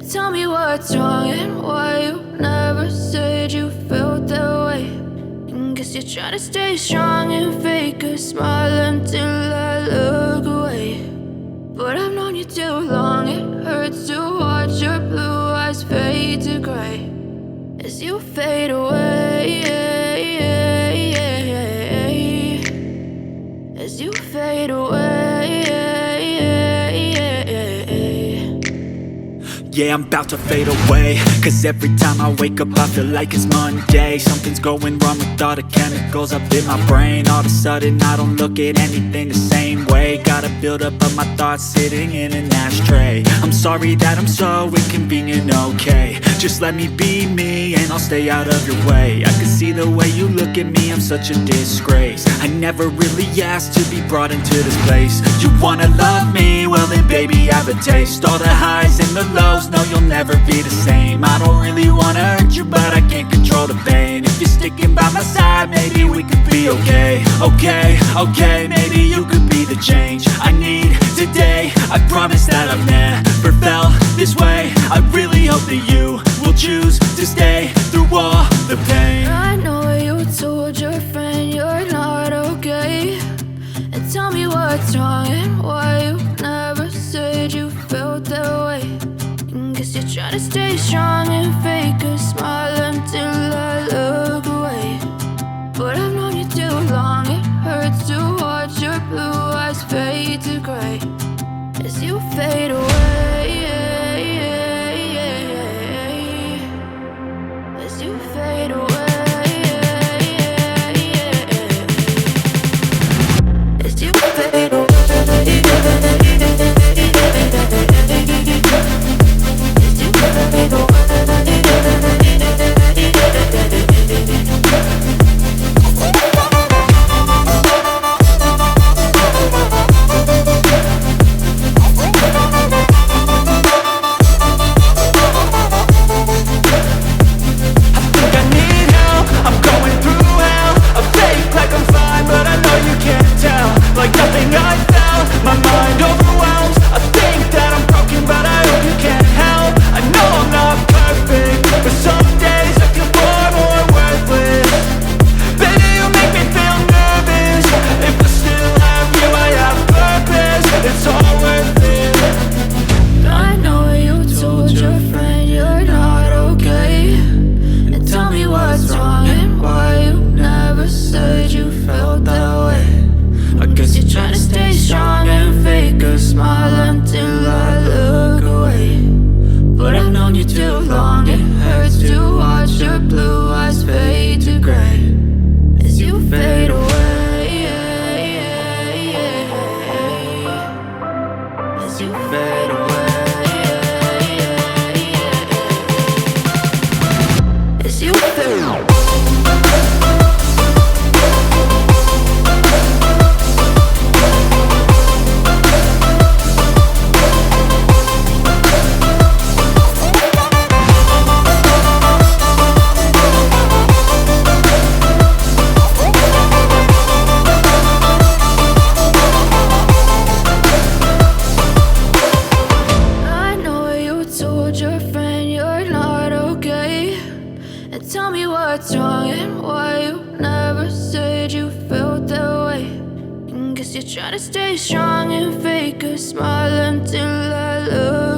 Tell me what's wrong and why you never said you felt that way. And guess you're trying to stay strong and fake a smile until I look away. But I've known you too long, it hurts to watch your blue eyes fade to gray as you fade away. As you fade away. Yeah, I'm about to fade away, cause every time I wake up I feel like it's Monday. Something's going wrong with all the chemicals up in my brain. All of a sudden I don't look at anything the same way. Got a buildup of my thoughts sitting in an ashtray. I'm sorry that I'm so inconvenient, okay. Just let me be me and I'll stay out of your way. I can see the way you look at me, I'm such a disgrace. I never really asked to be brought into this place. You wanna love me? Well then baby, have a taste. All the highs and the lows, no, you'll never be the same. I don't really wanna hurt you, but I can't control the pain. If you're sticking by my side, maybe we could be okay. Okay, maybe you could be the change I need today. I promise that I've never felt this way. I really hope that you will choose to stay through all the pain. I know you told your friend you're not okay. And tell me what's wrong and why you never said you felt that way. Guess you're trying to stay strong and fake a smile until I look away. But I've known you too long, it hurts to watch your blue eyes fade to gray as you fade away. As you fade away. As you fade away. Tell me what's wrong and why you never said you felt that way. And guess you're trying to stay strong and fake a smile until I look